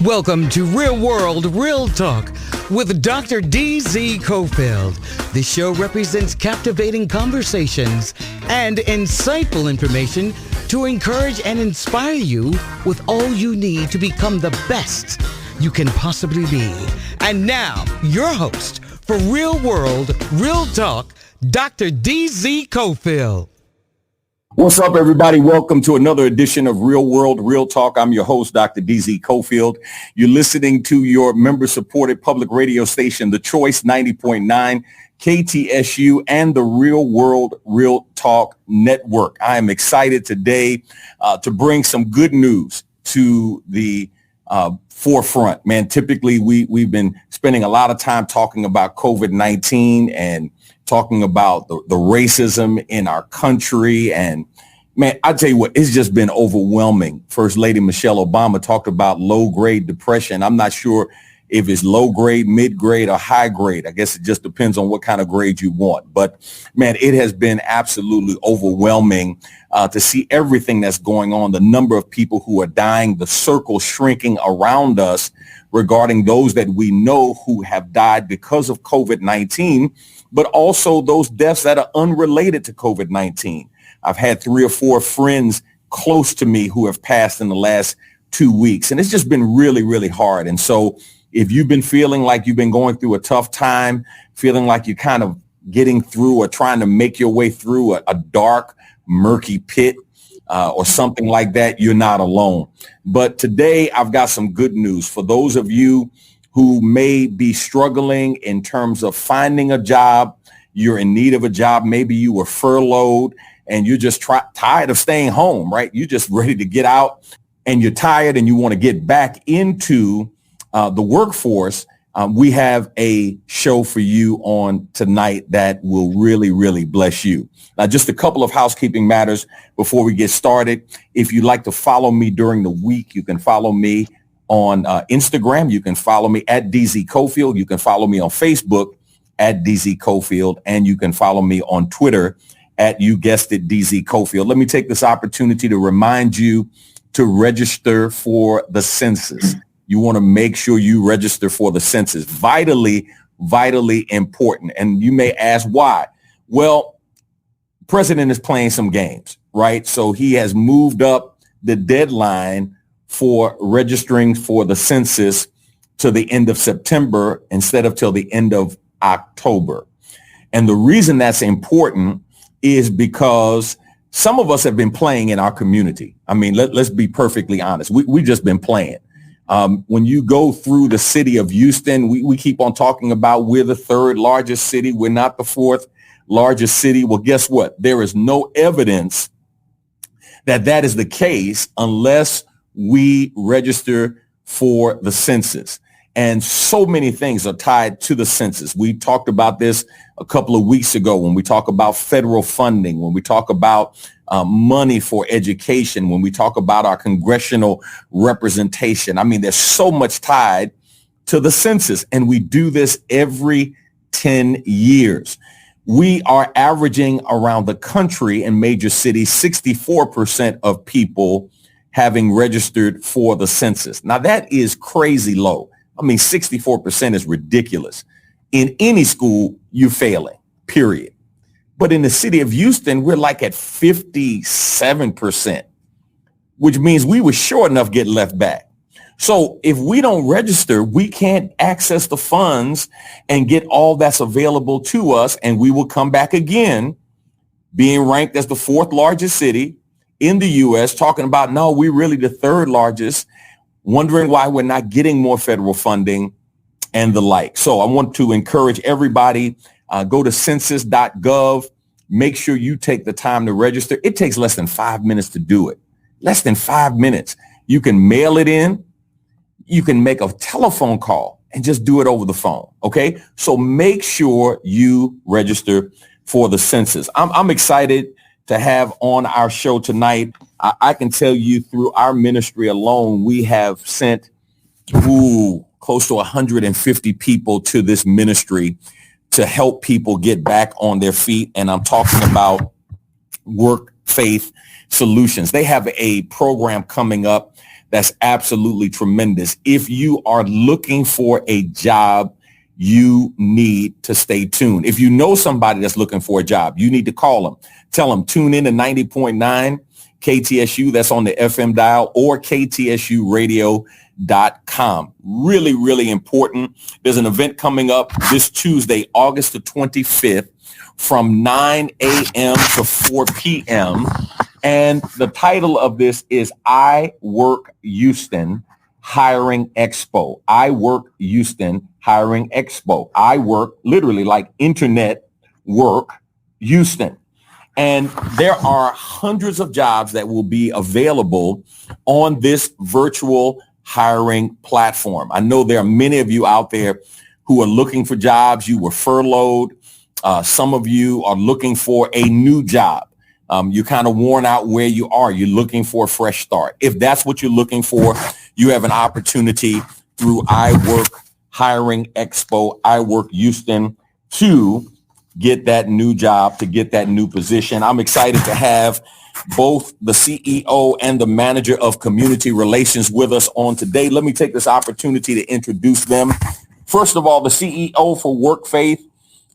Welcome to Real World, Real Talk with Dr. D.Z. Cofield. The show represents captivating conversations and insightful information to encourage and inspire you with all you need to become the best you can possibly be. And now, your host for Real World, Real Talk, Dr. D.Z. Cofield. What's up, everybody? Welcome to another edition of Real World, Real Talk. I'm your host, Dr. D.Z. Cofield. You're listening to your member-supported public radio station, The Choice 90.9, KTSU, and the Real World, Real Talk Network. I am excited today to bring some good news to the forefront. Man, typically we've been spending a lot of time talking about COVID-19 and talking about the racism in our country. And man, I tell you what, it's just been overwhelming. First Lady Michelle Obama talked about low-grade depression. I'm not sure if it's low-grade, mid-grade, or high-grade. I guess it just depends on what kind of grade you want. But man, it has been absolutely overwhelming to see everything that's going on, the number of people who are dying, the circle shrinking around us regarding those that we know who have died because of COVID-19, but also those deaths that are unrelated to COVID-19. I've had 3 or 4 friends close to me who have passed in the last 2 weeks, and it's just been really, really hard. And so if you've been feeling like you've been going through a tough time, feeling like you're kind of getting through or trying to make your way through a dark, murky pit or something like that, you're not alone. But today I've got some good news for those of you who may be struggling in terms of finding a job. You're in need of a job. Maybe you were furloughed and you're just tired of staying home, right? You're just ready to get out and you're tired and you want to get back into the workforce. We have a show for you on tonight that will really, really bless you. Now, just a couple of housekeeping matters before we get started. If you'd like to follow me during the week, you can follow me on Instagram. You can follow me at DZ Cofield. You can follow me on Facebook at DZ Cofield. And you can follow me on Twitter at, you guessed it, DZ Cofield. Let me take this opportunity to remind you to register for the census. You want to make sure you register for the census. Vitally, vitally important. And you may ask why. Well, President is playing some games, right? So he has moved up the deadline for registering for the census to the end of September instead of till the end of October. And the reason that's important is because some of us have been playing in our community. I mean, let's be perfectly honest. We've just been playing. When you go through the city of Houston, we keep on talking about we're the 3rd largest city. We're not the 4th largest city. Well, guess what? There is no evidence that that is the case unless we register for the census. And so many things are tied to the census. We talked about this a couple of weeks ago when we talk about federal funding, when we talk about money for education, when we talk about our congressional representation. I mean, there's so much tied to the census, and we do this every 10 years. We are averaging around the country in major cities, 64% of people having registered for the census. Now, that is crazy low. I mean, 64% is ridiculous. In any school, you're failing, period. But in the city of Houston, we're like at 57%, which means we would sure enough get left back. So if we don't register, we can't access the funds and get all that's available to us. And we will come back again, being ranked as the 4th largest city in the U.S., talking about, no, we're really the 3rd largest, wondering why we're not getting more federal funding and the like. So I want to encourage everybody, go to census.gov. Make sure you take the time to register. It takes less than 5 minutes to do it. Less than 5 minutes. You can mail it in. You can make a telephone call and just do it over the phone. Okay. So make sure you register for the census. I'm excited to have on our show tonight. I can tell you through our ministry alone, we have sent close to 150 people to this ministry to help people get back on their feet. And I'm talking about work Faith Solutions. They have a program coming up that's absolutely tremendous. If you are looking for a job, you need to stay tuned. If you know somebody that's looking for a job, you need to call them. Tell them, tune in to 90.9 KTSU, that's on the FM dial, or KTSUradio.com. Really, really important. There's an event coming up this Tuesday, August the 25th, from 9 a.m. to 4 p.m. And the title of this is I Work Houston Hiring Expo. I Work Houston Hiring Expo. I work literally like internet work Houston. And there are hundreds of jobs that will be available on this virtual hiring platform. I know there are many of you out there who are looking for jobs. You were furloughed. Some of you are looking for a new job. You're kind of worn out where you are. You're looking for a fresh start. If that's what you're looking for, you have an opportunity through I Work Hiring Expo, I Work Houston, to get that new job, to get that new position. I'm excited to have both the CEO and the manager of community relations with us on today. Let me take this opportunity to introduce them. First of all, the CEO for WorkFaith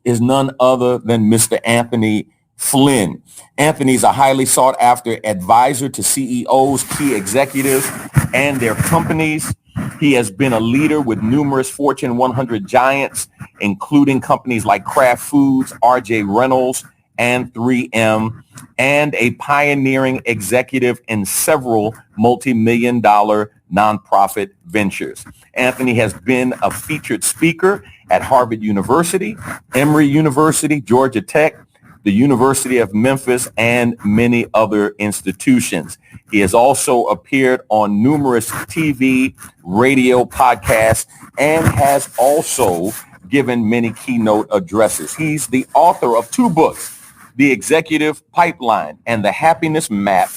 is none other than Mr. Anthony Flynn. Anthony is a highly sought after advisor to CEOs, key executives, and their companies. He has been a leader with numerous Fortune 100 giants, including companies like Kraft Foods, RJ Reynolds, and 3M, and a pioneering executive in several multi-million-dollar nonprofit ventures. Anthony has been a featured speaker at Harvard University, Emory University, Georgia Tech, the University of Memphis, and many other institutions. He has also appeared on numerous TV, radio, podcasts, and has also given many keynote addresses. He's the author of 2 books, The Executive Pipeline and The Happiness Map,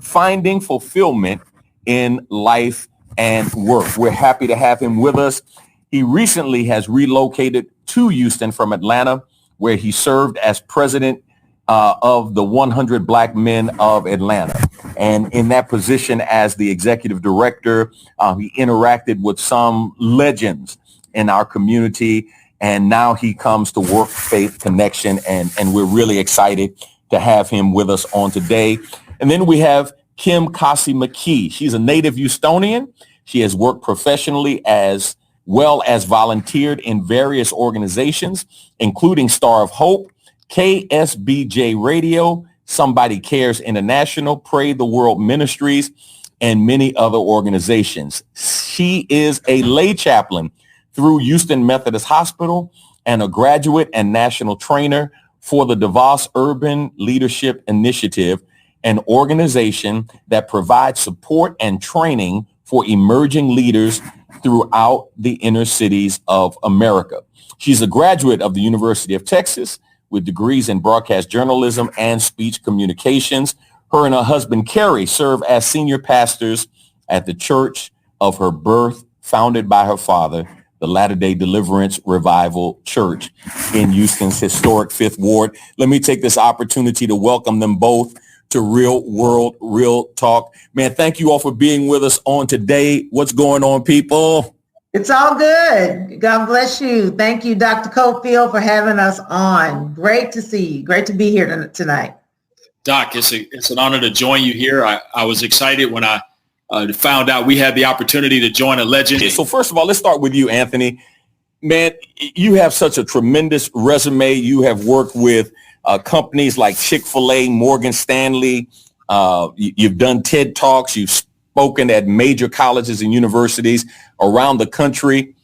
Finding Fulfillment in Life and Work. We're happy to have him with us. He recently has relocated to Houston from Atlanta, where he served as president of the 100 Black Men of Atlanta. And in that position as the executive director, he interacted with some legends in our community. And now he comes to Work Faith Connection. And we're really excited to have him with us on today. And then we have Kim Kasi McKee. She's a native Houstonian. She has worked professionally as well as volunteered in various organizations, including Star of Hope, KSBJ Radio, Somebody Cares International, Pray the World Ministries, and many other organizations. She is a lay chaplain through Houston Methodist Hospital and a graduate and national trainer for the DeVos Urban Leadership Initiative, an organization that provides support and training for emerging leaders throughout the inner cities of America. She's a graduate of the University of Texas with degrees in broadcast journalism and speech communications. Her and her husband, Kerry, serve as senior pastors at the church of her birth, founded by her father, the Latter-day Deliverance Revival Church in Houston's historic Fifth Ward. Let me take this opportunity to welcome them both to Real World, Real Talk. Man, thank you all for being with us on today. What's going on, people? It's all good. God bless you. Thank you, Dr. Cofield, for having us on. Great to see you. Great to be here tonight. Doc, it's an honor to join you here. I was excited when I found out we had the opportunity to join a legend. So first of all, let's start with you, Anthony. Man, you have such a tremendous resume. You have worked with companies like Chick-fil-A, Morgan Stanley. You've done TED Talks. You've spoken at major colleges and universities around the country.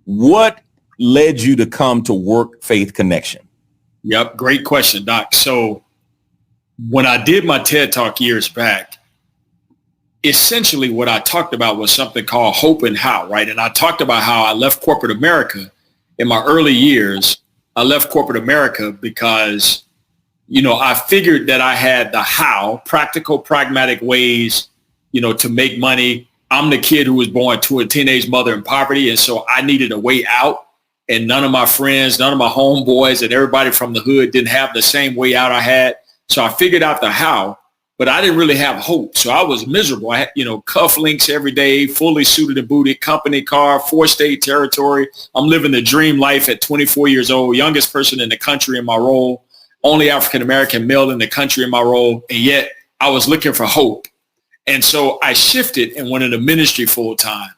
What led you to come to Work Faith Connection? Yep, great question, Doc. So when I did my TED Talk years back, essentially what I talked about was something called hope and how, right? And I talked about how I left corporate America in my early years. I left corporate America because, I figured that I had the how, practical, pragmatic ways, to make money. I'm the kid who was born to a teenage mother in poverty. And so I needed a way out. And none of my friends, none of my homeboys and everybody from the hood didn't have the same way out I had. So I figured out the how, but I didn't really have hope. So I was miserable. I had, cufflinks every day, fully suited and booted, company car, 4-state territory. I'm living the dream life at 24 years old, youngest person in the country in my role, only African-American male in the country in my role. And yet I was looking for hope. And so I shifted and went into ministry full time.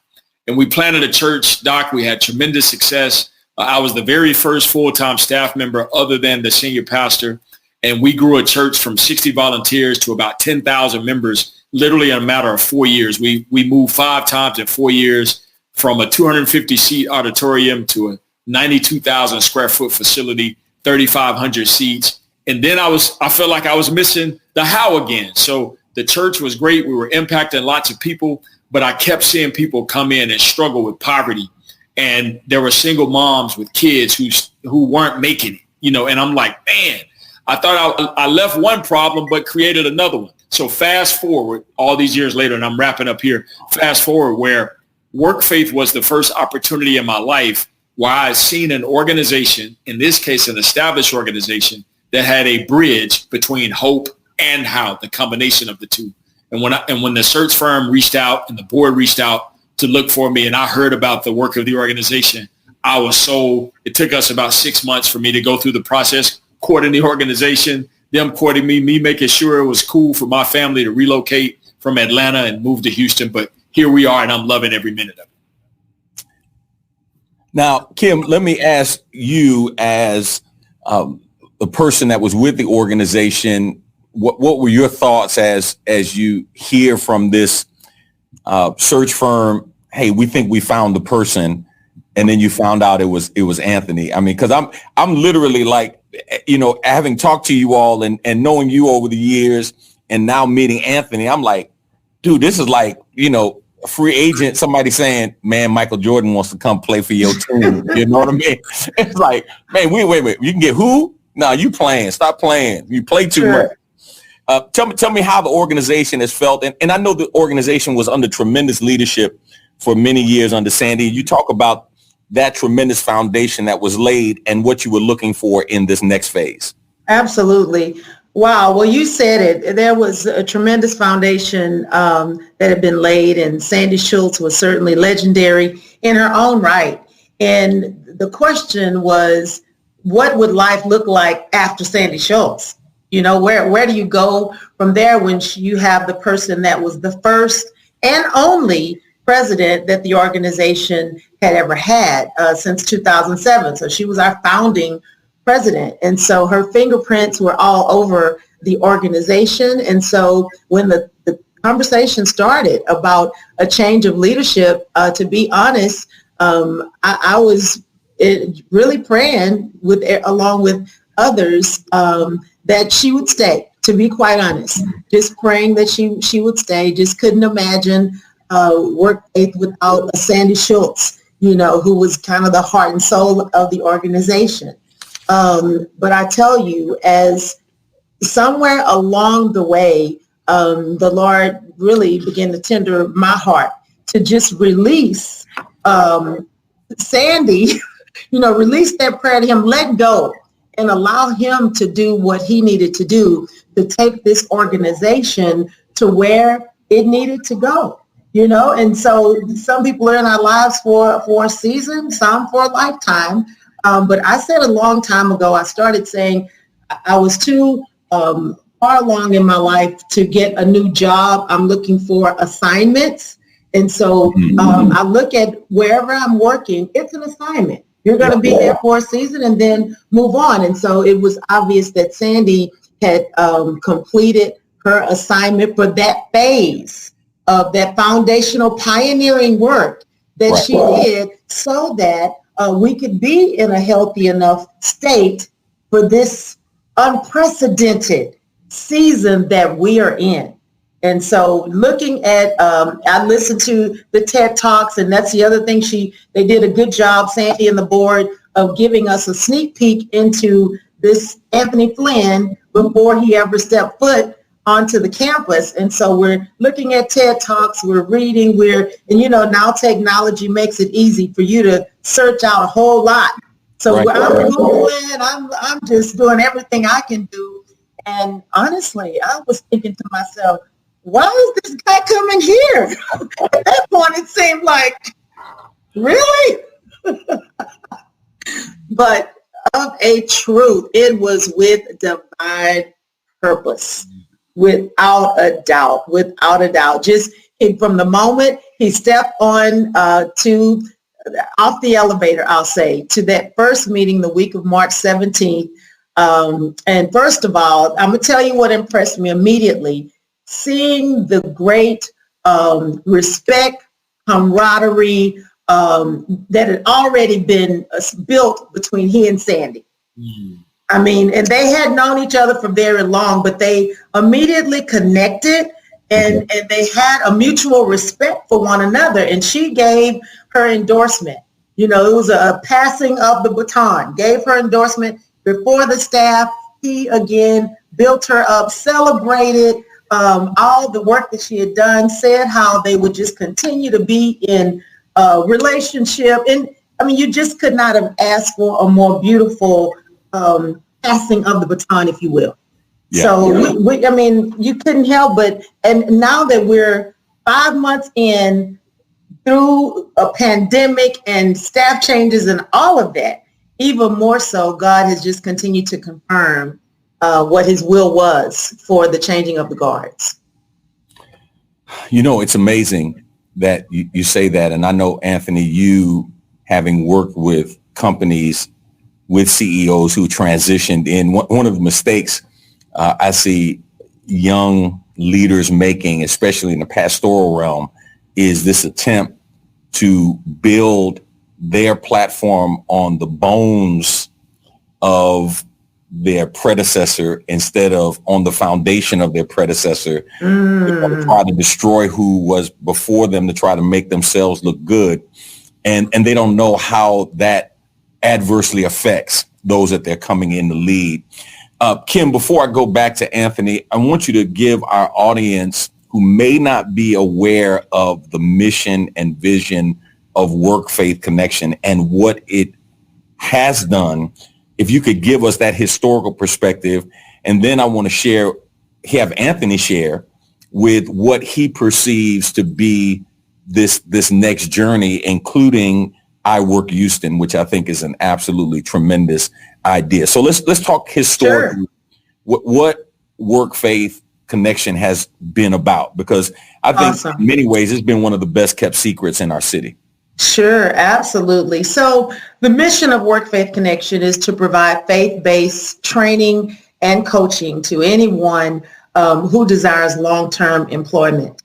And we planted a church, Doc. We had tremendous success. I was the very first full-time staff member other than the senior pastor. And we grew a church from 60 volunteers to about 10,000 members, literally in a matter of 4 years. We moved 5 times in 4 years from a 250-seat auditorium to a 92,000 square foot facility, 3,500 seats. And then I felt like I was missing the how again. So the church was great. We were impacting lots of people, but I kept seeing people come in and struggle with poverty. And there were single moms with kids who weren't making it, and I'm like, man, I thought I left one problem, but created another one. So fast forward all these years later, and I'm wrapping up here, fast forward where Work Faith was the first opportunity in my life where I had seen an organization, in this case, an established organization that had a bridge between hope and how, the combination of the two. And when the search firm reached out and the board reached out to look for me and I heard about the work of the organization, it took us about 6 months for me to go through the process, courting the organization, them courting me making sure it was cool for my family to relocate from Atlanta and move to Houston. But here we are, and I'm loving every minute of it. Now, Kim, let me ask you as the person that was with the organization, what were your thoughts as you hear from this search firm, hey, we think we found the person, and then you found out it was Anthony? I mean, because I'm literally like, having talked to you all and knowing you over the years and now meeting Anthony, I'm like, dude, this is like, a free agent, somebody saying, man, Michael Jordan wants to come play for your team. You know what I mean? It's like, man, wait, you can get who? No, you playing. Stop playing. You play too much. Tell me how the organization has felt. And I know the organization was under tremendous leadership for many years under Sandy. You talk about that tremendous foundation that was laid and what you were looking for in this next phase. Absolutely. Wow. Well, you said it. There was a tremendous foundation that had been laid, and Sandy Schultz was certainly legendary in her own right. And the question was, what would life look like after Sandy Schultz? Where do you go from there when you have the person that was the first and only president that the organization had ever had since 2007. So she was our founding president. And so her fingerprints were all over the organization. And so when the conversation started about a change of leadership, to be honest, I was really praying along with others that she would stay, to be quite honest. Just praying that she would stay. Just couldn't imagine Work Faith without a Sandy Schultz, who was kind of the heart and soul of the organization. But I tell you, as somewhere along the way, the Lord really began to tender my heart to just release Sandy, release that prayer to him, let go, and allow him to do what he needed to do to take this organization to where it needed to go. And so some people are in our lives for a season, some for a lifetime. But I said a long time ago, I started saying I was too far along in my life to get a new job. I'm looking for assignments. And so I look at wherever I'm working, it's an assignment. You're going to be there for a season and then move on. And so it was obvious that Sandy had completed her assignment for that phase of that foundational pioneering work that she did, so that we could be in a healthy enough state for this unprecedented season that we are in. And so looking at, I listened to the TED Talks, and that's the other thing they did a good job, Sandy and the board, of giving us a sneak peek into this Anthony Flynn before he ever stepped foot onto the campus. And so we're looking at TED Talks, we're reading, now technology makes it easy for you to search out a whole lot. So I'm Googling, I'm just doing everything I can do. And honestly, I was thinking to myself, why is this guy coming here? At that point, it seemed like, really? But of a truth, it was with divine purpose, without a doubt. Just from the moment he stepped on off the elevator, I'll say, to that first meeting the week of March 17th. And first of all, I'm going to tell you what impressed me immediately. Seeing the great respect, camaraderie that had already been built between he and Sandy. Mm. I mean, and they had known each other for very long, but they immediately connected and they had a mutual respect for one another. And she gave her endorsement. You know, it was a passing of the baton, gave her endorsement before the staff. He, again, built her up, celebrated all the work that she had done, said how they would just continue to be in a relationship. And I mean, you just could not have asked for a more beautiful passing of the baton, if you will. Yeah. So we, I mean, you couldn't help but, and now that we're 5 months in through a pandemic and staff changes and all of that, even more so, God has just continued to confirm what his will was for the changing of the guards. You know, it's amazing that you say that. And I know, Anthony, you having worked with companies with CEOs who transitioned in, one of the mistakes I see young leaders making, especially in the pastoral realm, is this attempt to build their platform on the bones of their predecessor instead of on the foundation of their predecessor. To try to destroy who was before them, to try to make themselves look good. And they don't know how that adversely affects those that they're coming in to lead. Kim, before I go back to Anthony, I want you to give our audience who may not be aware of the mission and vision of Work Faith Connection and what it has done, if you could give us that historical perspective. And then I want to have Anthony share with what he perceives to be this next journey, including I Work Houston, which I think is an absolutely tremendous idea. So let's talk historically. Sure. What Work Faith Connection has been about, because I think in many ways it's been one of the best kept secrets in our city. Sure, absolutely. So the mission of Work Faith Connection is to provide faith-based training and coaching to anyone who desires long-term employment.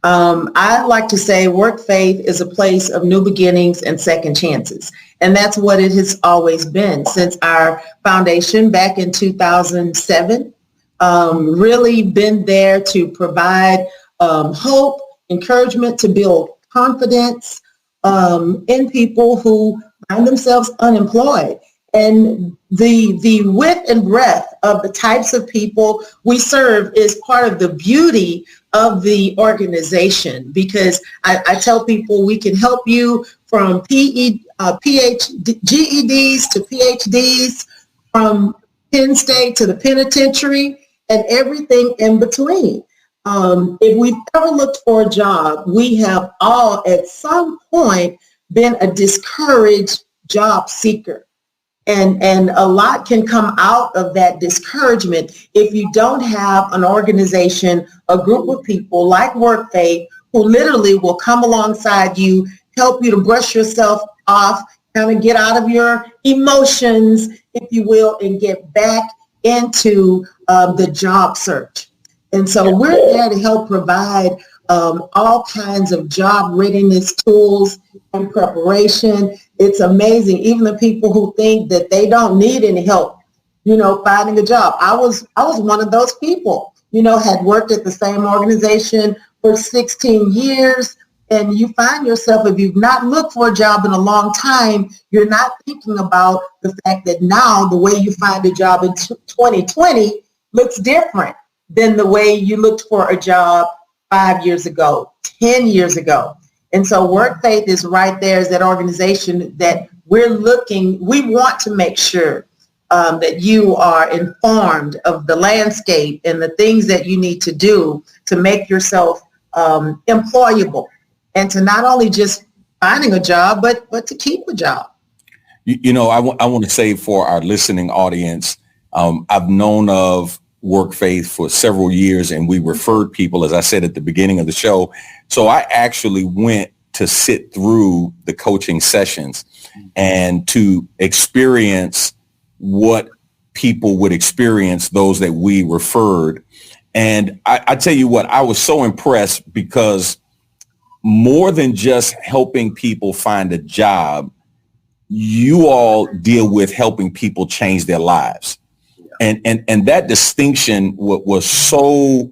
I like to say Work Faith is a place of new beginnings and second chances. And that's what it has always been since our foundation back in 2007. Really been there to provide hope, encouragement, to build confidence in people who find themselves unemployed. And the width and breadth of the types of people we serve is part of the beauty of the organization, because I tell people we can help you from GEDs to PhDs, from Penn State to the penitentiary, and everything in between. If we've ever looked for a job, we have all at some point been a discouraged job seeker. And a lot can come out of that discouragement if you don't have an organization, a group of people like Work Faith who literally will come alongside you, help you to brush yourself off, kind of get out of your emotions, if you will, and get back into the job search. And so we're there to help provide all kinds of job readiness tools and preparation. It's amazing. Even the people who think that they don't need any help, finding a job. I was one of those people, had worked at the same organization for 16 years. And you find yourself, if you've not looked for a job in a long time, you're not thinking about the fact that now the way you find a job in 2020 looks different than the way you looked for a job 5 years ago, 10 years ago. And so Work Faith is right there as that organization that we want to make sure that you are informed of the landscape and the things that you need to do to make yourself employable, and to not only just finding a job, but to keep a job. I want to say for our listening audience, I've known of WorkFaith for several years, and we referred people, as I said at the beginning of the show. So I actually went to sit through the coaching sessions and to experience what people would experience, those that we referred. And I tell you what, I was so impressed, because more than just helping people find a job, you all deal with helping people change their lives. And that distinction was so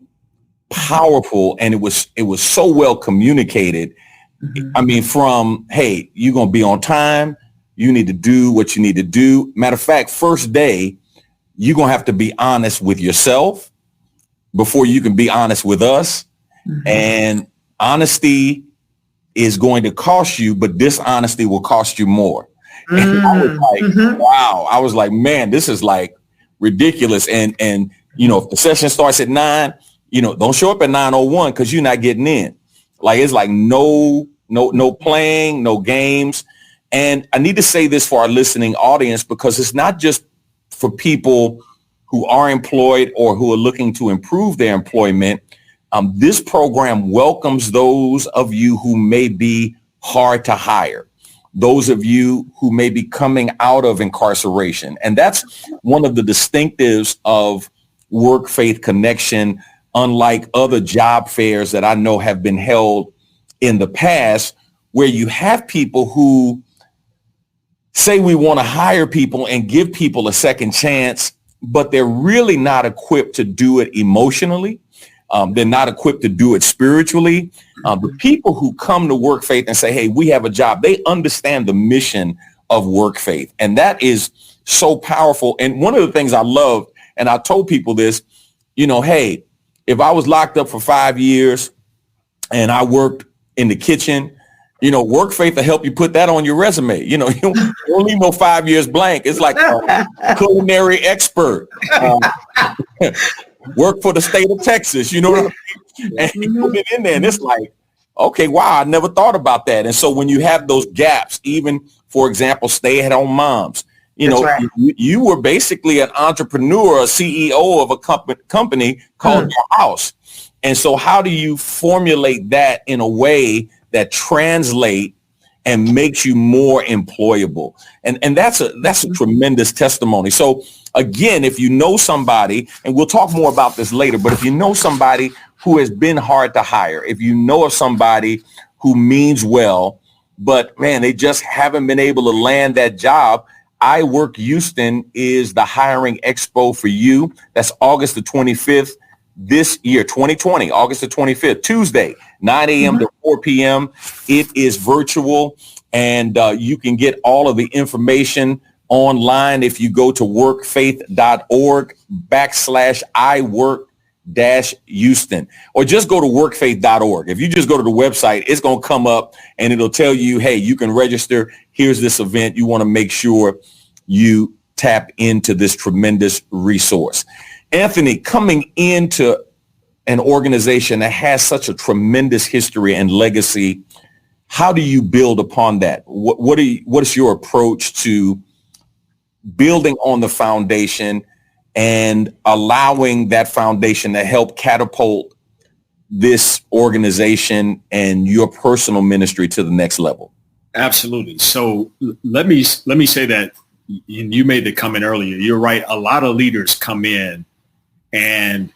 powerful, and it was so well communicated. Mm-hmm. I mean, from, hey, you're going to be on time. You need to do what you need to do. Matter of fact, first day, you're going to have to be honest with yourself before you can be honest with us. Mm-hmm. And honesty is going to cost you, but dishonesty will cost you more. Mm-hmm. And I was like, mm-hmm. Wow. I was like, man, this is like ridiculous. And if the session starts at 9, don't show up at 9:01, because you're not getting in. Like, it's like no playing, no games. And I need to say this for our listening audience, because it's not just for people who are employed or who are looking to improve their employment. This program welcomes those of you who may be hard to hire, those of you who may be coming out of incarceration. And that's one of the distinctives of WorkFaith Connection, unlike other job fairs that I know have been held in the past, where you have people who say we want to hire people and give people a second chance, but they're really not equipped to do it emotionally. They're not equipped to do it spiritually. The people who come to WorkFaith and say, hey, we have a job, they understand the mission of WorkFaith. And that is so powerful. And one of the things I love, and I told people this, hey, if I was locked up for 5 years and I worked in the kitchen, WorkFaith will help you put that on your resume. You don't leave no 5 years blank. It's like a culinary expert. Work for the state of Texas, you know what I mean? And you put it in there, and it's like, okay, wow, I never thought about that. And so when you have those gaps, even, for example, stay-at-home moms, right. you were basically an entrepreneur, a CEO of a company called Your House. And so how do you formulate that in a way that translate and makes you more employable? And that's a tremendous testimony. So again, if you know somebody, and we'll talk more about this later, but if you know somebody who has been hard to hire, if you know of somebody who means well, but man, they just haven't been able to land that job, iWork Houston is the hiring expo for you. That's August the 25th. This year, 2020, August the 25th, Tuesday, 9 a.m. to 4 p.m. It is virtual, and you can get all of the information online if you go to workfaith.org/iWork-Houston, or just go to workfaith.org. If you just go to the website, it's going to come up and it'll tell you, hey, you can register. Here's this event. You want to make sure you tap into this tremendous resource. Anthony, coming into an organization that has such a tremendous history and legacy, how do you build upon that? What is your approach to building on the foundation and allowing that foundation to help catapult this organization and your personal ministry to the next level? Absolutely. So let me say that, and you made the comment earlier, you're right. A lot of leaders come in, and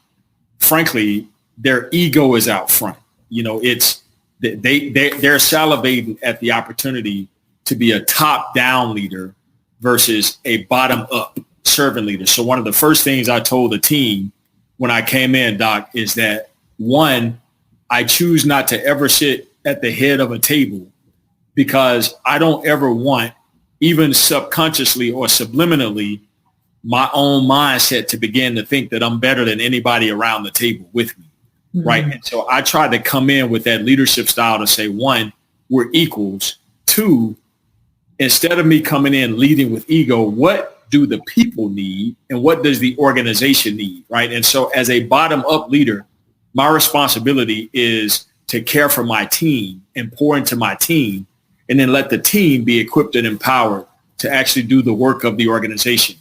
frankly, their ego is out front. It's they're salivating at the opportunity to be a top-down leader versus a bottom-up servant leader. So one of the first things I told the team when I came in, Doc, is that, one, I choose not to ever sit at the head of a table, because I don't ever want, even subconsciously or subliminally, my own mindset to begin to think that I'm better than anybody around the table with me, right? And so I tried to come in with that leadership style to say, one, we're equals. Two, instead of me coming in leading with ego, what do the people need and what does the organization need, right? And so as a bottom-up leader, my responsibility is to care for my team and pour into my team, and then let the team be equipped and empowered to actually do the work of the organization.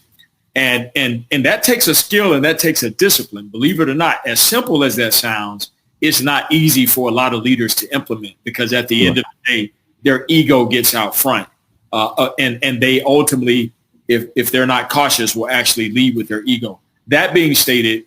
And that takes a skill and that takes a discipline. Believe it or not, as simple as that sounds, it's not easy for a lot of leaders to implement, because at the end of the day, their ego gets out front. And they ultimately, if they're not cautious, will actually lead with their ego. That being stated,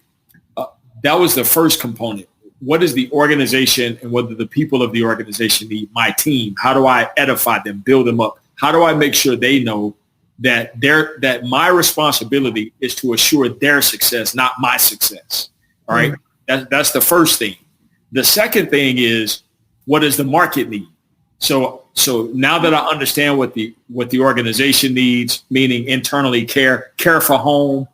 that was the first component. What is the organization and what do the people of the organization need? My team. How do I edify them, build them up? How do I make sure they know that my responsibility is to assure their success, not my success? All right. That's the first thing. The second thing is, what does the market need? So now that I understand what the organization needs, meaning internally care for home,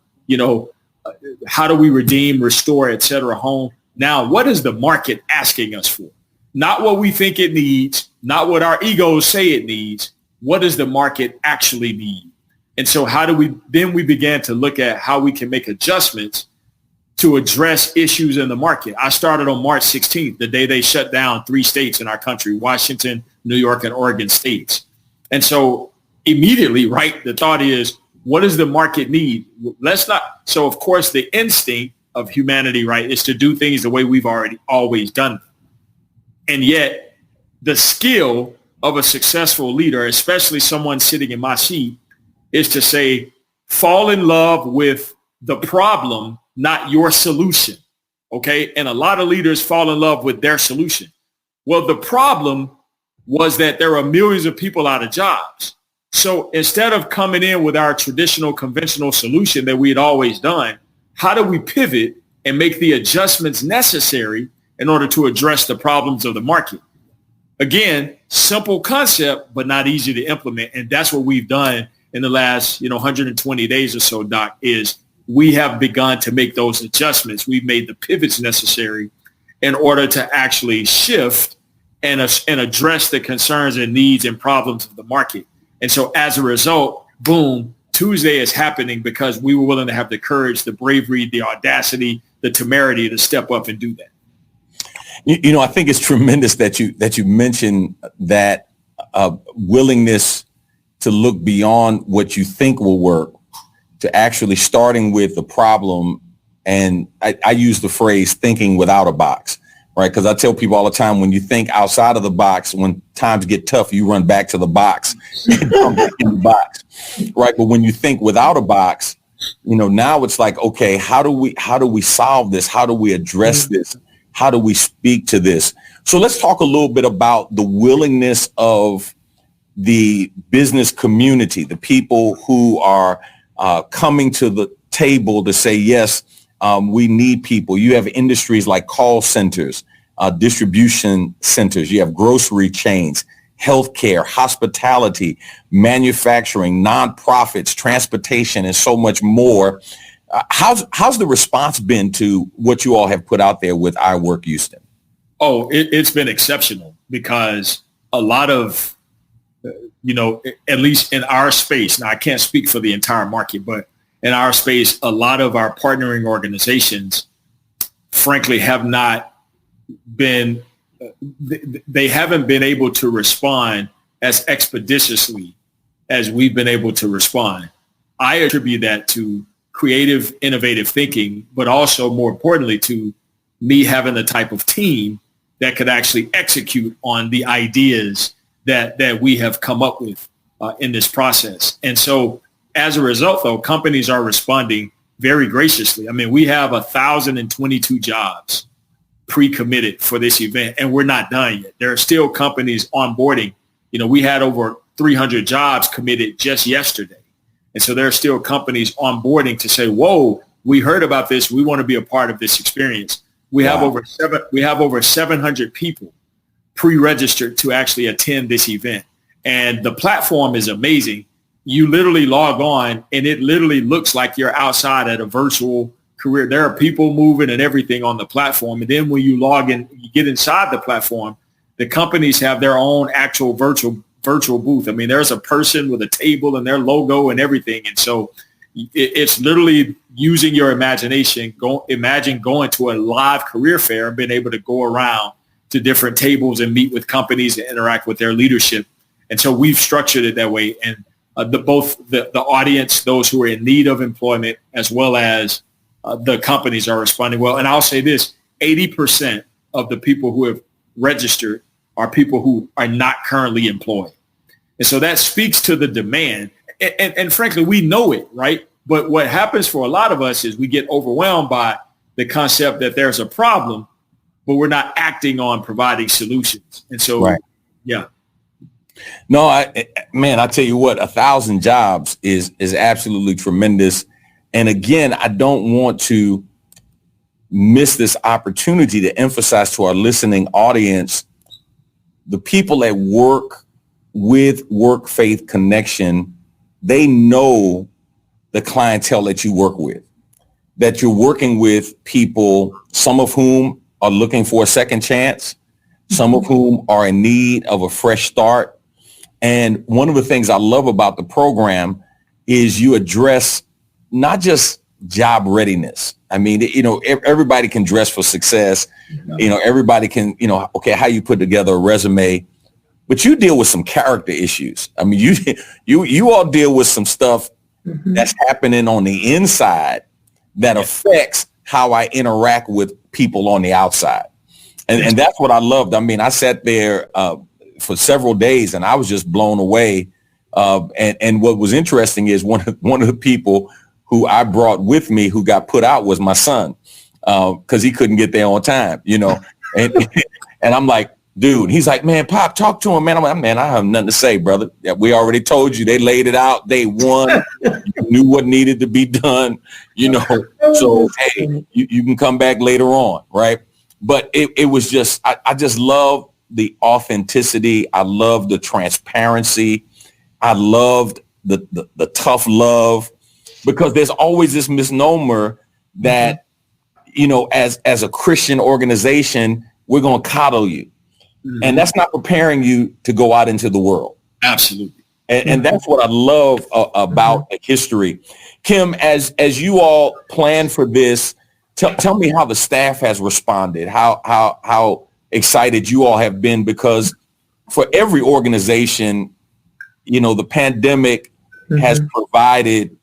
how do we redeem, restore, et cetera, home? Now, what is the market asking us for? Not what we think it needs, not what our egos say it needs. What does the market actually need? And so we began to look at how we can make adjustments to address issues in the market. I started on March 16th, the day they shut down 3 states in our country, Washington, New York, and Oregon states. And so immediately, right, the thought is, what does the market need? So of course, the instinct of humanity, right, is to do things the way we've always done them. And yet the skill of a successful leader, especially someone sitting in my seat, is to say, fall in love with the problem, not your solution. Okay. And a lot of leaders fall in love with their solution. Well, the problem was that there are millions of people out of jobs. So instead of coming in with our traditional conventional solution that we had always done, how do we pivot and make the adjustments necessary in order to address the problems of the market? Again, simple concept, but not easy to implement. And that's what we've done in the last, 120 days or so, Doc, is we have begun to make those adjustments. We've made the pivots necessary in order to actually shift and address the concerns and needs and problems of the market. And so as a result, boom, Tuesday is happening because we were willing to have the courage, the bravery, the audacity, the temerity to step up and do that. I think it's tremendous that you mentioned that willingness to look beyond what you think will work to actually starting with the problem. And I use the phrase thinking without a box, right? Because I tell people all the time, when you think outside of the box, when times get tough, you run back to the box and come back in the box, right? But when you think without a box, now it's like, okay, how do we solve this? How do we address this? How do we speak to this? So let's talk a little bit about the willingness of the business community, the people who are coming to the table to say, yes, we need people. You have industries like call centers, distribution centers. You have grocery chains, healthcare, hospitality, manufacturing, nonprofits, transportation, and so much more. How's the response been to what you all have put out there with I Work Houston? Oh, it's been exceptional, because a lot of, at least in our space, now I can't speak for the entire market, but in our space, a lot of our partnering organizations, frankly, have not been, they haven't been able to respond as expeditiously as we've been able to respond. I attribute that to creative, innovative thinking, but also more importantly to me having the type of team that could actually execute on the ideas that we have come up with in this process. And so as a result, though, companies are responding very graciously. I mean, we have 1,022 jobs pre-committed for this event, and we're not done yet. There are still companies onboarding. We had over 300 jobs committed just yesterday. And so there are still companies onboarding to say, whoa, we heard about this. We want to be a part of this experience. We have over 700 people pre-registered to actually attend this event. And the platform is amazing. You literally log on and it literally looks like you're outside at a virtual career. There are people moving and everything on the platform. And then when you log in, you get inside the platform, the companies have their own actual virtual booth. I mean, there's a person with a table and their logo and everything. And so It's literally using your imagination. Imagine going to a live career fair and being able to go around to different tables and meet with companies and interact with their leadership. And so we've structured it that way. And both the audience, those who are in need of employment, as well as the companies are responding well. And I'll say this, 80% of the people who have registered are people who are not currently employed. And so that speaks to the demand. And frankly, we know it, right? But what happens for a lot of us is we get overwhelmed by the concept that there's a problem, but we're not acting on providing solutions. And so, right. Yeah. No, I tell you what, 1,000 jobs is absolutely tremendous. And again, I don't want to miss this opportunity to emphasize to our listening audience, the people that work with Work Faith Connection, they know the clientele that you work with, that you're working with people, some of whom are looking for a second chance, some of whom are in need of a fresh start. And one of the things I love about the program is you address not just job readiness. I mean, everybody can dress for success. Everybody can, okay, how you put together a resume, but you deal with some character issues. I mean, you all deal with some stuff that's happening on the inside that affects how I interact with people on the outside. And that's what I loved. I mean, I sat there for several days and I was just blown away. And what was interesting is one of the people who I brought with me who got put out was my son, because he couldn't get there on time, and I'm like, dude, he's like, man, Pop, talk to him, man. I'm like, man, I have nothing to say, brother. We already told you, they laid it out. They won. You knew what needed to be done, so, hey, you can come back later on. Right. But it was just, I just love the authenticity. I love the transparency. I loved the tough love, because there's always this misnomer that, as a Christian organization, we're going to coddle you. And that's not preparing you to go out into the world. Absolutely. And that's what I love about the history. Kim, as you all plan for this, tell me how the staff has responded, how excited you all have been, because for every organization, the pandemic has provided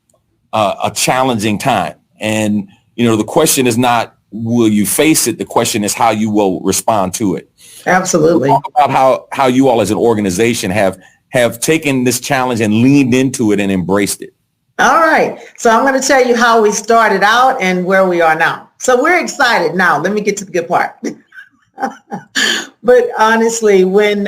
a challenging time. And, the question is not, will you face it? The question is how you will respond to it. Absolutely. Talk about how you all as an organization have taken this challenge and leaned into it and embraced it. All right. So I'm going to tell you how we started out and where we are now. So we're excited now. Let me get to the good part. But honestly, when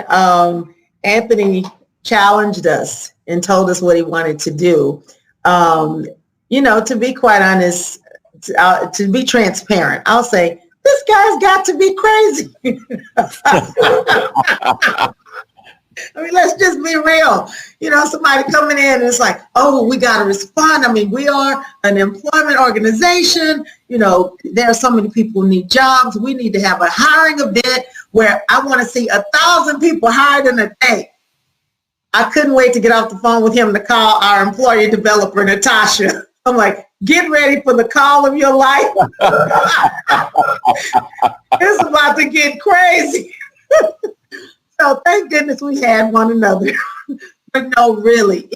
Anthony challenged us and told us what he wanted to do, to be quite honest, to be transparent, I'll say, this guy's got to be crazy. I mean, let's just be real. Somebody coming in and it's like, oh, we got to respond. I mean, we are an employment organization. There are so many people who need jobs. We need to have a hiring event where I want to see 1,000 people hired in a day. I couldn't wait to get off the phone with him to call our employee developer, Natasha. I'm like, get ready for the call of your life. It's about to get crazy. So thank goodness we had one another. But no, really,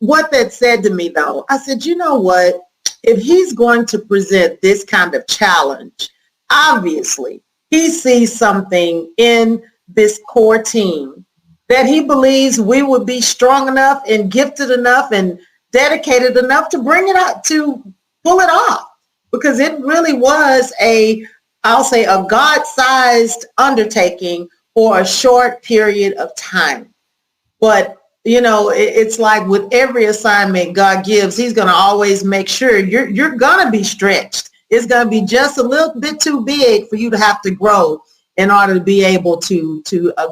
what that said to me though, I said, you know what? If he's going to present this kind of challenge, obviously he sees something in this core team that he believes we would be strong enough and gifted enough and dedicated enough to bring it up, to pull it off, because it really was I'll say a God-sized undertaking for a short period of time. But, it's like with every assignment God gives, he's going to always make sure you're going to be stretched. It's going to be just a little bit too big for you to have to grow in order to be able to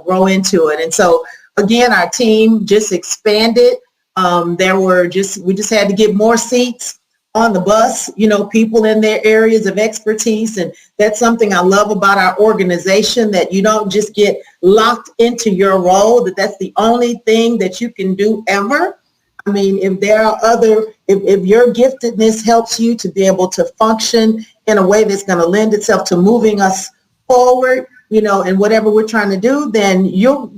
grow into it. And so, again, our team just expanded. We just had to get more seats on the bus, people in their areas of expertise. And that's something I love about our organization, that you don't just get locked into your role, that's the only thing that you can do ever. I mean, if there are if your giftedness helps you to be able to function in a way that's going to lend itself to moving us forward, and whatever we're trying to do, then you'll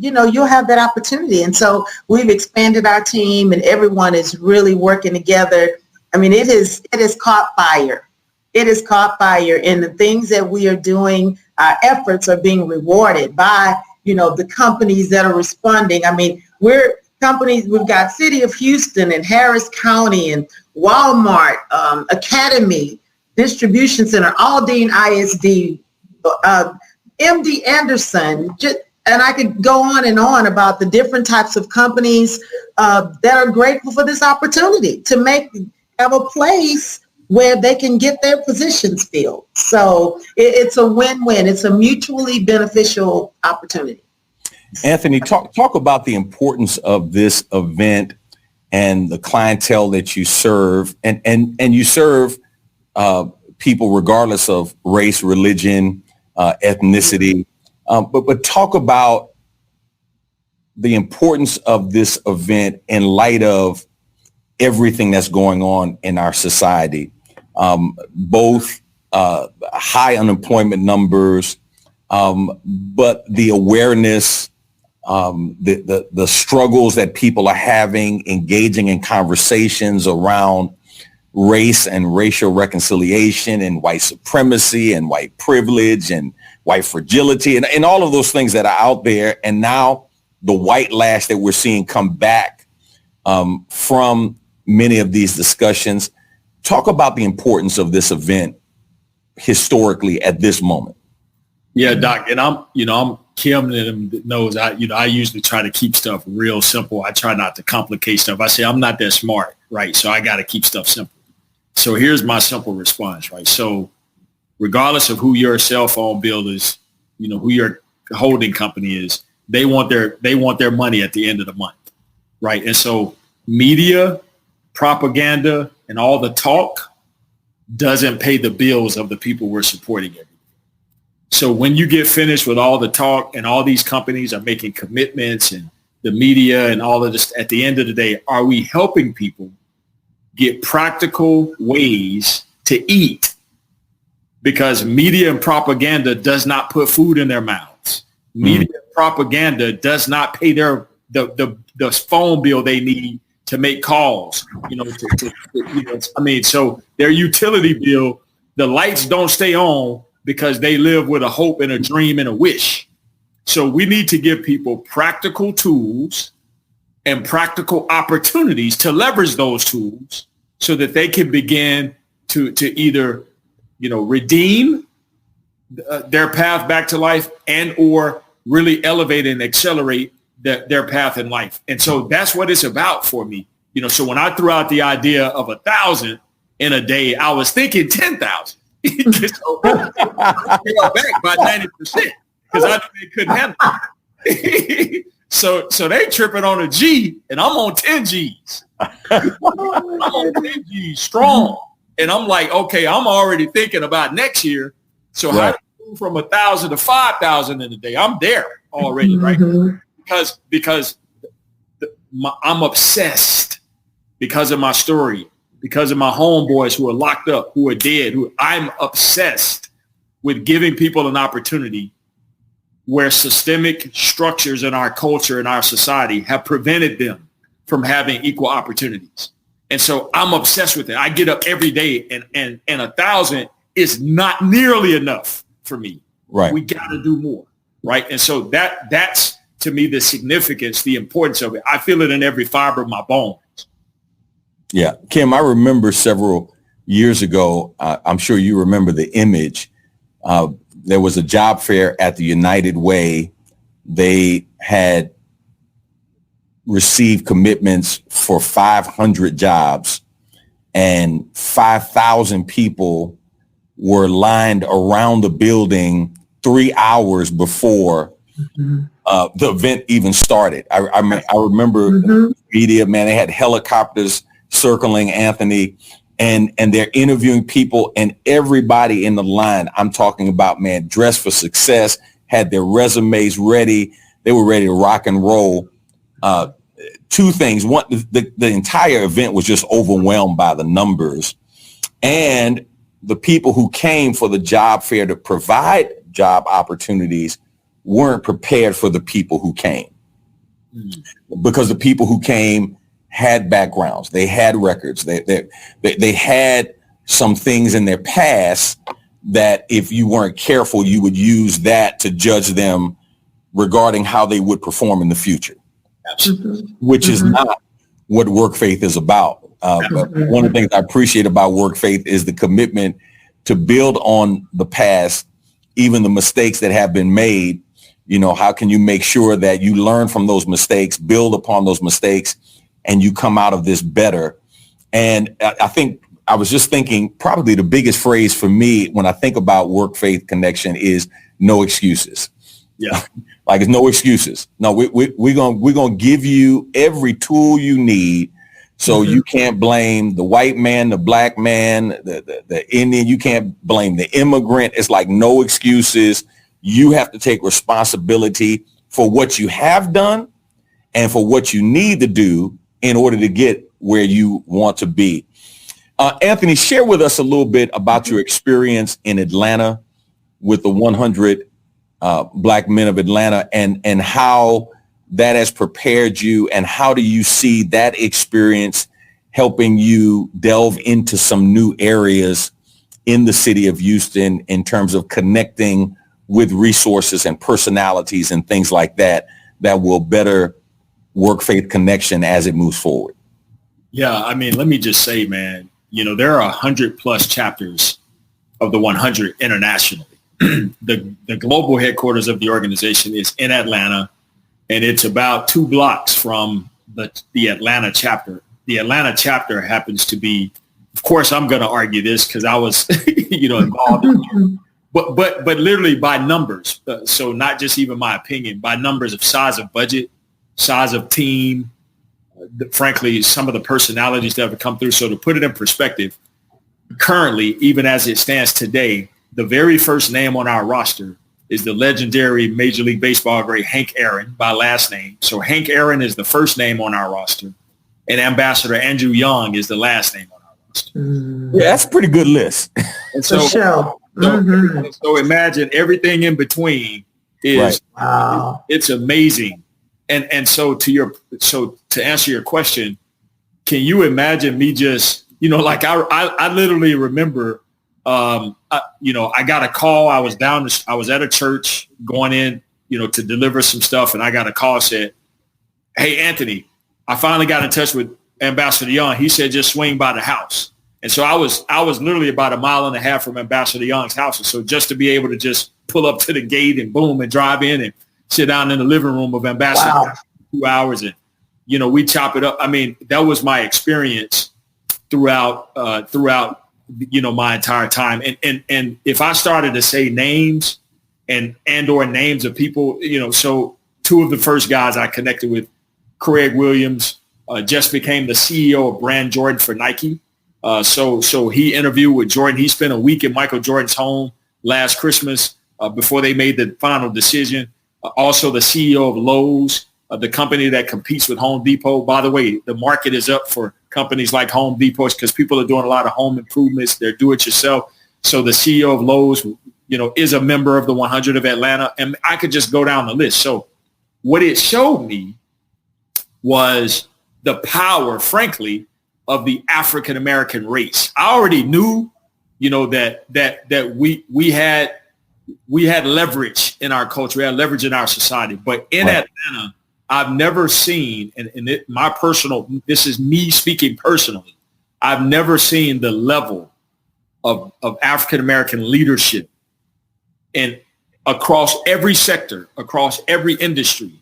have that opportunity. And so we've expanded our team, and everyone is really working together. I mean, it has caught fire. It has caught fire, and the things that we are doing, our efforts are being rewarded by, the companies that are responding. I mean, we've got City of Houston and Harris County and Walmart, Academy, Distribution Center, Aldine ISD, MD Anderson, and I could go on and on about the different types of companies that are grateful for this opportunity to have a place where they can get their positions filled. So it's a win-win. It's a mutually beneficial opportunity. Anthony, talk about the importance of this event and the clientele that you serve, and you serve people regardless of race, religion, ethnicity. But talk about the importance of this event in light of everything that's going on in our society, both high unemployment numbers, but the awareness, the struggles that people are having, engaging in conversations around race and racial reconciliation and white supremacy and white privilege and white fragility and all of those things that are out there. And now the white lash that we're seeing come back from many of these discussions. Talk about the importance of this event historically at this moment. Yeah, Doc, and I'm Kim that knows I usually try to keep stuff real simple. I try not to complicate stuff. I say I'm not that smart, right? So I got to keep stuff simple. So here's my simple response, right? So regardless of who your cell phone bill is, who your holding company is, they want their money at the end of the month, right? And so media, propaganda, and all the talk doesn't pay the bills of the people we're supporting every day. So when you get finished with all the talk and all these companies are making commitments and the media and all of this, at the end of the day, are we helping people get practical ways to eat? Because media and propaganda does not put food in their mouths. Media and propaganda does not pay the phone bill they need to make calls. So their utility bill, the lights don't stay on because they live with a hope and a dream and a wish. So we need to give people practical tools and practical opportunities to leverage those tools so that they can begin to either, redeem their path back to life and or really elevate and accelerate their path in life. And so that's what it's about for me. So when I threw out the idea of 1,000 in a day, I was thinking 10,000. So I scaled back by 90% because I knew they couldn't handle it. So they tripping on a G and I'm on 10 G's. I'm on 10 G's strong. And I'm like, okay, I'm already thinking about next year. So how do you move from 1,000 to 5,000 in a day? I'm there already, right? Because I'm obsessed because of my story, because of my homeboys who are locked up, who are dead, I'm obsessed with giving people an opportunity where systemic structures in our culture and our society have prevented them from having equal opportunities. And so I'm obsessed with it. I get up every day and 1,000 is not nearly enough for me. Right. We got to do more. Right. And so that's to me the significance, the importance of it. I feel it in every fiber of my bones. Yeah. Kim, I remember several years ago, I'm sure you remember the image. There was a job fair at the United Way. They had received commitments for 500 jobs and 5,000 people were lined around the building 3 hours before the event even started. I remember media, man, they had helicopters circling Anthony and they're interviewing people and everybody in the line, I'm talking about, man, dressed for success, had their resumes ready. They were ready to rock and roll. two things. One, the entire event was just overwhelmed by the numbers, and the people who came for the job fair to provide job opportunities weren't prepared for the people who came, because the people who came had backgrounds, they had records, they had some things in their past that if you weren't careful, you would use that to judge them regarding how they would perform in the future. Absolutely. Which is not what Work Faith is about. But one of the things I appreciate about Work Faith is the commitment to build on the past, even the mistakes that have been made. You know, how can you make sure that you learn from those mistakes, build upon those mistakes, and you come out of this better? And I think I was just thinking probably the biggest phrase for me when I think about Work Faith Connection is no excuses. Yeah. Like, it's no excuses. No, we're gonna give you every tool you need. So you can't blame the white man, the black man, the Indian. You can't blame the immigrant. It's like no excuses. You have to take responsibility for what you have done and for what you need to do in order to get where you want to be. Anthony, share with us a little bit about your experience in Atlanta with the 100 Black Men of Atlanta, and how that has prepared you, and how do you see that experience helping you delve into some new areas in the city of Houston in terms of connecting with resources and personalities and things like that that will better Work Faith Connection as it moves forward? Yeah, I mean, let me just say, man, you know, there are 100 plus chapters of the 100 internationally. The global headquarters of the organization is in Atlanta, and it's about 2 blocks from the Atlanta chapter. The Atlanta chapter happens to be, of course, I'm going to argue this because I was, involved in it. But literally by numbers. So not just even my opinion, by numbers of size of budget, size of team, frankly, some of the personalities that have come through. So to put it in perspective, currently, even as it stands today, the very first name on our roster is the legendary Major League Baseball great Hank Aaron by last name. So Hank Aaron is the first name on our roster, and Ambassador Andrew Young is the last name on our roster. Yeah, that's a pretty good list. And so, so imagine everything in between is right. Wow. It's amazing. And so to answer your question, can you imagine me just, I literally remember, I got a call. I was at a church going in, to deliver some stuff. And I got a call, said, "Hey, Anthony, I finally got in touch with Ambassador Young. He said, just swing by the house." And so I was literally about 1.5 miles from Ambassador Young's house. And so just to be able to just pull up to the gate and boom, and drive in and sit down in the living room of Ambassador Wow. for 2 hours. And, we chop it up. I mean, that was my experience throughout my entire time. And if I started to say names or names of people, so 2 of the first guys I connected with, Craig Williams, just became the CEO of Brand Jordan for Nike. So he interviewed with Jordan. He spent a week in Michael Jordan's home last Christmas before they made the final decision. Also the CEO of Lowe's, the company that competes with Home Depot. By the way, the market is up for companies like Home Depot because people are doing a lot of home improvements. They're do-it-yourself. So the CEO of Lowe's, is a member of the 100 of Atlanta. And I could just go down the list. So what it showed me was the power, frankly, of the African-American race. I already knew, that we had leverage in our culture. We had leverage in our society. But in Atlanta, I've never seen, this is me speaking personally, I've never seen the level of African-American leadership and across every sector, across every industry.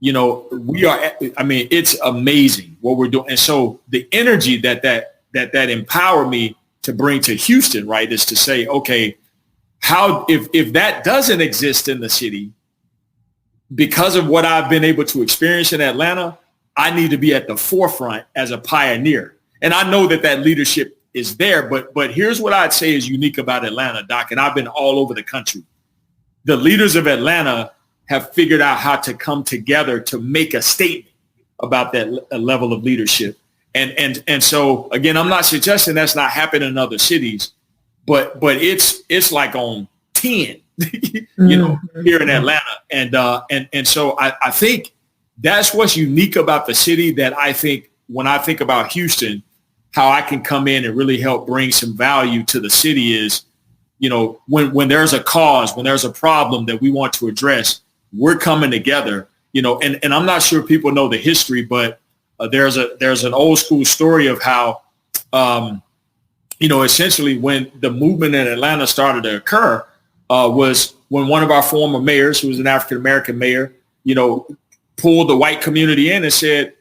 It's amazing what we're doing. And so the energy that empowered me to bring to Houston, right, is to say, okay, if that doesn't exist in the city, because of what I've been able to experience in Atlanta, I need to be at the forefront as a pioneer. And I know that leadership is there, but here's what I'd say is unique about Atlanta, Doc, and I've been all over the country. The leaders of Atlanta have figured out how to come together to make a statement. about that level of leadership. And so again, I'm not suggesting that's not happening in other cities, but it's like on 10, here in Atlanta. And so I think that's what's unique about the city, that I think when I think about Houston, how I can come in and really help bring some value to the city is, when there's a cause, when there's a problem that we want to address, we're coming together, and I'm not sure people know the history, but there's an old school story of how, essentially when the movement in Atlanta started to occur, was when one of our former mayors, who was an African-American mayor, pulled the white community in and said,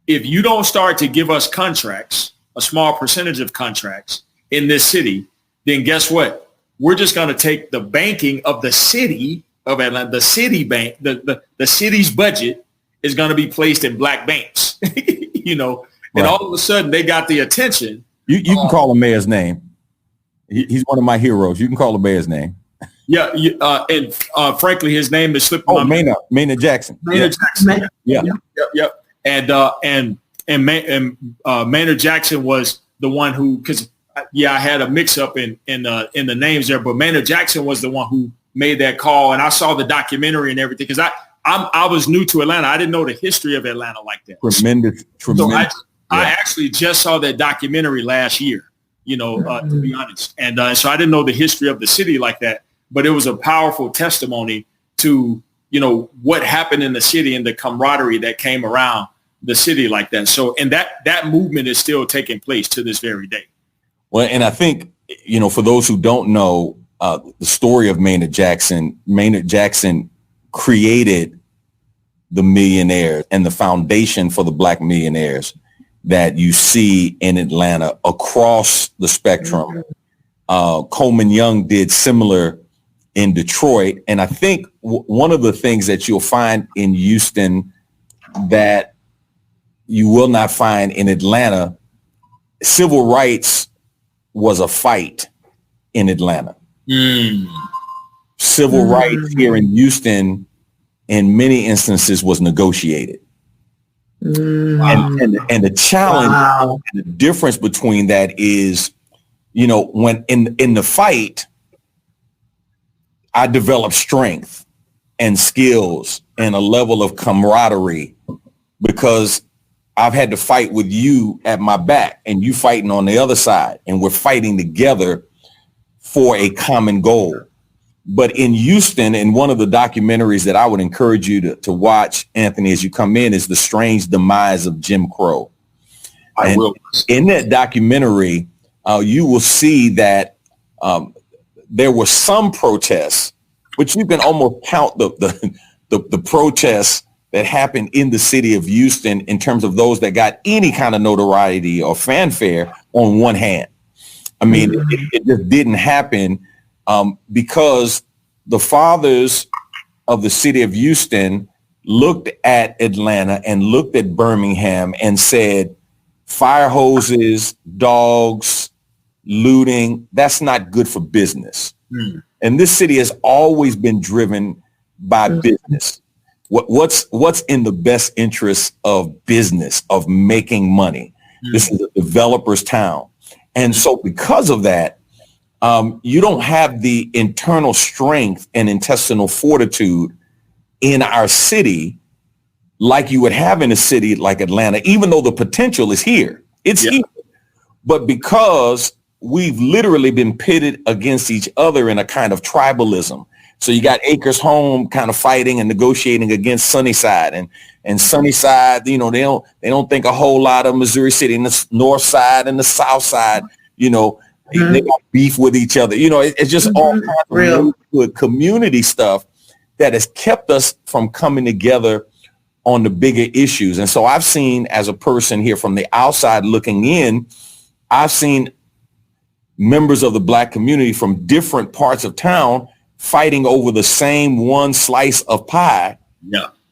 if you don't start to give us contracts, a small percentage of contracts in this city, then guess what? We're just going to take the banking of the city of Atlanta, the city bank, the city's budget is going to be placed in black banks, and all of a sudden they got the attention. You can call the mayor's name. He's one of my heroes. You can call the mayor's name. Yeah. And frankly, his name is slipping. Oh, Maynard Jackson. Jackson. Yeah. Yep. And Maynard Jackson was the one who, because I had a mix up in the names there, but Maynard Jackson was the one who made that call. And I saw the documentary and everything, because I was new to Atlanta. I didn't know the history of Atlanta like that. Tremendous. So I actually just saw that documentary last year, to be honest. And so I didn't know the history of the city like that, but it was a powerful testimony to, what happened in the city and the camaraderie that came around the city like that. So, and that movement is still taking place to this very day. Well, and I think, for those who don't know the story of Maynard Jackson created the millionaires and the foundation for the black millionaires that you see in Atlanta across the spectrum. Coleman Young did similar in Detroit. And I think one of the things that you'll find in Houston that you will not find in Atlanta, civil rights was a fight in Atlanta. Civil rights here in Houston, in many instances, was negotiated. And the challenge, and the difference between that is, when in the fight, I developed strength and skills and a level of camaraderie, because I've had to fight with you at my back and you fighting on the other side, and we're fighting together for a common goal. But in Houston, in one of the documentaries that I would encourage you to watch, Anthony, as you come in, is The Strange Demise of Jim Crow. I will. In that documentary, you will see that there were some protests, but you can almost count the protests that happened in the city of Houston in terms of those that got any kind of notoriety or fanfare on one hand. I mean, it just didn't happen because the fathers of the city of Houston looked at Atlanta and looked at Birmingham and said, fire hoses, dogs, looting, that's not good for business. And this city has always been driven by business. What's in the best interest of business, of making money? This is a developer's town. And so because of that, you don't have the internal strength and intestinal fortitude in our city like you would have in a city like Atlanta, even though the potential is here. It's here. But because we've literally been pitted against each other in a kind of tribalism. So you got Acres Home kind of fighting and negotiating against Sunnyside, and Sunnyside, they don't think a whole lot of Missouri City, in the north side and the south side, they got beef with each other. It's just all kinds of really good community stuff that has kept us from coming together on the bigger issues. And so I've seen, as a person here from the outside looking in, I've seen members of the black community from different parts of town fighting over the same one slice of pie,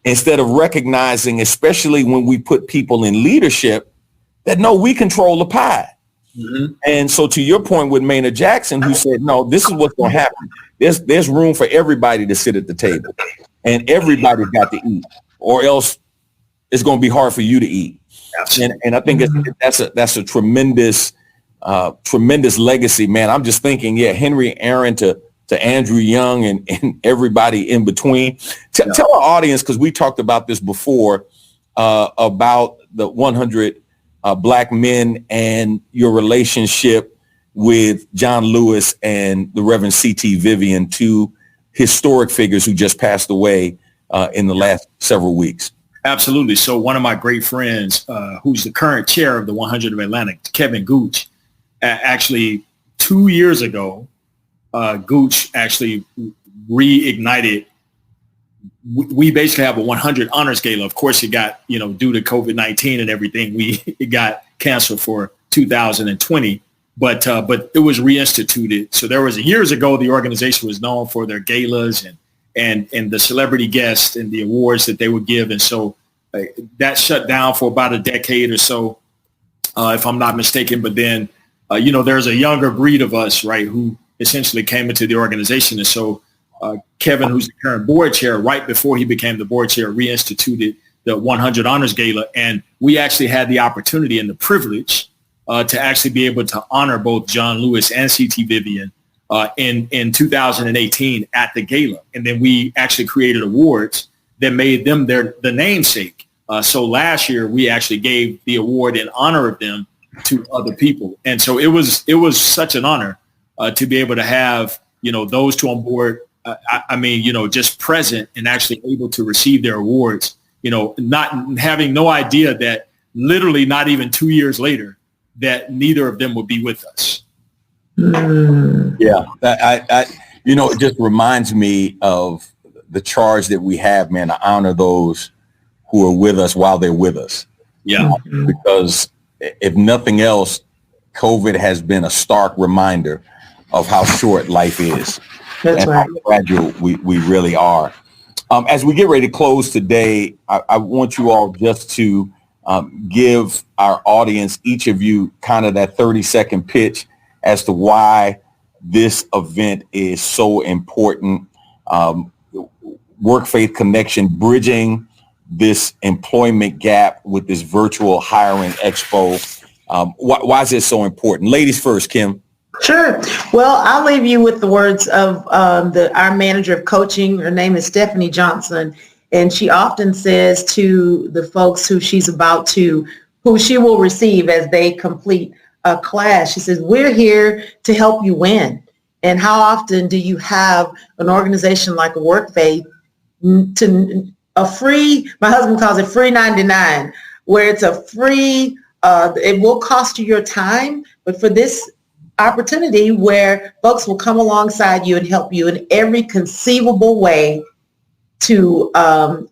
instead of recognizing, especially when we put people in leadership, that no, we control the pie. And so to your point with Maynard Jackson, who said, no, this is what's going to happen. There's room for everybody to sit at the table, and everybody's got to eat, or else it's going to be hard for you to eat. And I think that's a tremendous legacy, man. I'm just thinking, Henry Aaron to Andrew Young and everybody in between. Tell our audience, because we talked about this before, about the 100 Black men and your relationship with John Lewis and the Reverend C.T. Vivian, two historic figures who just passed away in the last several weeks. Absolutely. So one of my great friends, who's the current chair of the 100 of Atlantic, Kevin Gooch, actually 2 years ago, Gooch actually reignited. We basically have a 100 honors gala. Of course, it got, due to COVID-19 and everything, it got canceled for 2020, but it was reinstituted. So there was years ago, the organization was known for their galas and the celebrity guests and the awards that they would give. And so that shut down for about a decade or so, if I'm not mistaken. But then, there's a younger breed of us, right, who essentially came into the organization. And so Kevin, who's the current board chair, right before he became the board chair, reinstituted the 100 Honors Gala. And we actually had the opportunity and the privilege to actually be able to honor both John Lewis and C.T. Vivian in 2018 at the gala. And then we actually created awards that made them the namesake. So last year, we actually gave the award in honor of them to other people. And so it was such an honor to be able to have, those two on board. Just present and actually able to receive their awards, not having no idea that literally not even 2 years later that neither of them would be with us. Yeah. It just reminds me of the charge that we have, man, to honor those who are with us while they're with us. Yeah. Because if nothing else, COVID has been a stark reminder of how short life is. That's right. How fragile we really are. As we get ready to close today, I want you all just to give our audience, each of you, kind of that 30-second pitch as to why this event is so important. Work Faith Connection, bridging this employment gap with this virtual hiring expo. Why is it so important? Ladies first, Kim. Sure. Well, I'll leave you with the words of our manager of coaching. Her name is Stephanie Johnson, and she often says to the folks who she will receive as they complete a class, she says, we're here to help you win. And how often do you have an organization like a Work Faith to a free, my husband calls it free 99, where it's a free, it will cost you your time, but for this opportunity where folks will come alongside you and help you in every conceivable way to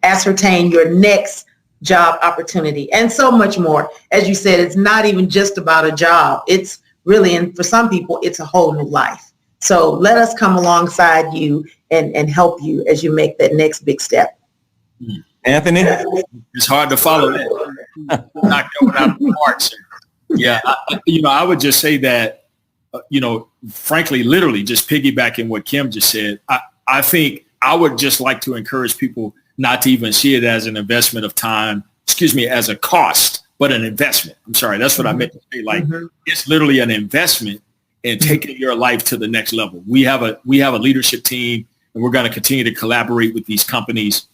ascertain your next job opportunity and so much more. As you said, it's not even just about a job. It's really, and for some people, it's a whole new life. So let us come alongside you and help you as you make that next big step. Anthony? It's hard to follow that. Not going out of the park, sir. Yeah, I would just say that, frankly, literally just piggybacking what Kim just said, I think I would just like to encourage people not to even see it as an investment of time, as a cost, but an investment. I'm sorry, that's what I meant to say. Like, it's literally an investment in taking your life to the next level. We have a leadership team, and we're going to continue to collaborate with these companies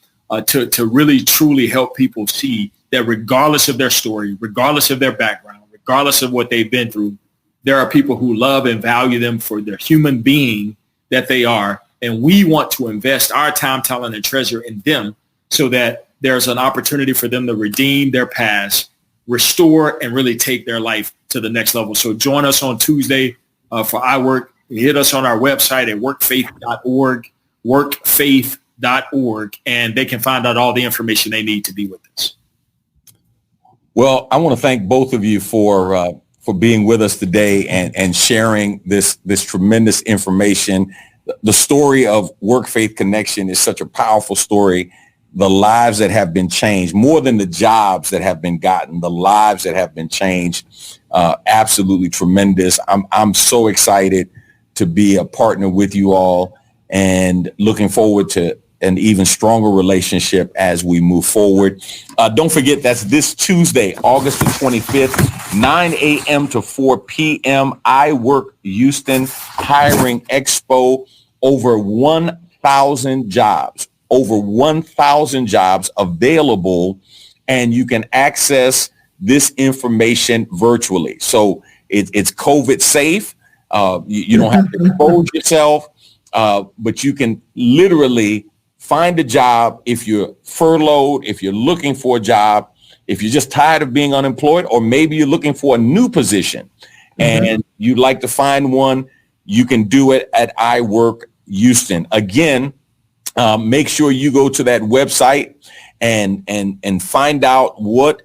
to really, truly help people see that regardless of their story, regardless of their background, regardless of what they've been through, there are people who love and value them for their human being that they are. And we want to invest our time, talent, and treasure in them so that there's an opportunity for them to redeem their past, restore, and really take their life to the next level. So join us on Tuesday for iWork. Hit us on our website at workfaith.org, workfaith.org, and they can find out all the information they need to be with us. Well, I want to thank both of you for being with us today and sharing this tremendous information. The story of Work Faith Connection is such a powerful story. The lives that have been changed, more than the jobs that have been gotten, the lives that have been changed, absolutely tremendous. I'm so excited to be a partner with you all and looking forward to an even stronger relationship as we move forward. Don't forget, that's this Tuesday, August the 25th, 9 a.m. to 4 p.m. iWork Houston Hiring Expo. Over 1,000 jobs available, and you can access this information virtually. So it's COVID safe. You don't have to expose yourself, but you can literally find a job if you're furloughed, if you're looking for a job, if you're just tired of being unemployed, or maybe you're looking for a new position and you'd like to find one. You can do it at iWork Houston. Again, make sure you go to that website and find out what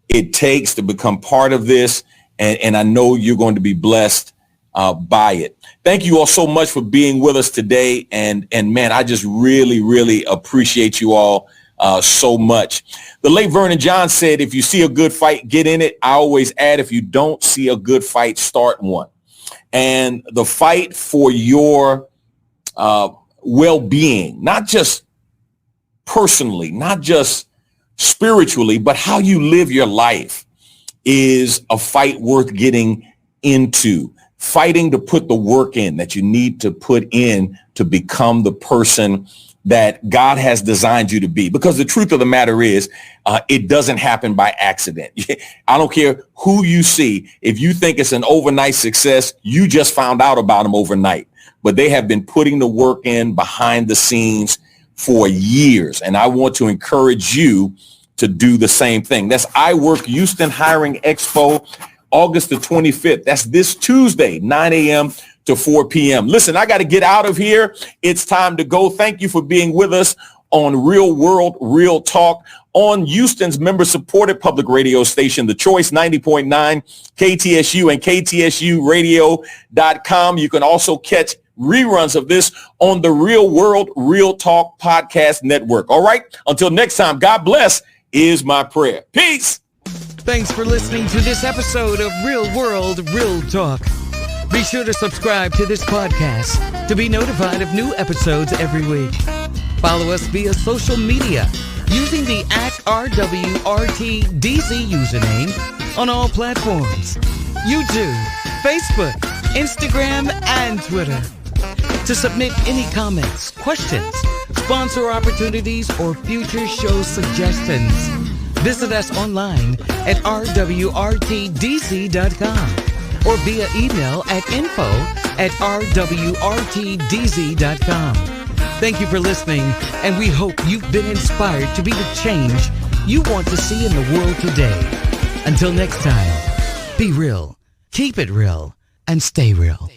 it takes to become part of this. And I know you're going to be blessed by it. Thank you all so much for being with us today. And man, I just really, really appreciate you all so much. The late Vernon John said, if you see a good fight, get in it. I always add, if you don't see a good fight, start one. And the fight for your well-being, not just personally, not just spiritually, but how you live your life, is a fight worth getting into. Fighting to put the work in that you need to put in to become the person that God has designed you to be. Because the truth of the matter is, it doesn't happen by accident. I don't care who you see. If you think it's an overnight success, you just found out about them overnight. But they have been putting the work in behind the scenes for years. And I want to encourage you to do the same thing. That's iWork Houston Hiring Expo, August the 25th. That's this Tuesday, 9 a.m. to 4 p.m. Listen, I got to get out of here. It's time to go. Thank you for being with us on Real World, Real Talk on Houston's member-supported public radio station, The Choice 90.9, KTSU, and KTSUradio.com. You can also catch reruns of this on the Real World, Real Talk podcast network. All right. Until next time, God bless is my prayer. Peace. Thanks for listening to this episode of Real World, Real Talk. Be sure to subscribe to this podcast to be notified of new episodes every week. Follow us via social media using the @RWRTDZ username on all platforms: YouTube, Facebook, Instagram, and Twitter. To submit any comments, questions, sponsor opportunities, or future show suggestions, visit us online at rwrtdz.com or via email at info@rwrtdz.com. Thank you for listening, and we hope you've been inspired to be the change you want to see in the world today. Until next time, be real, keep it real, and stay real.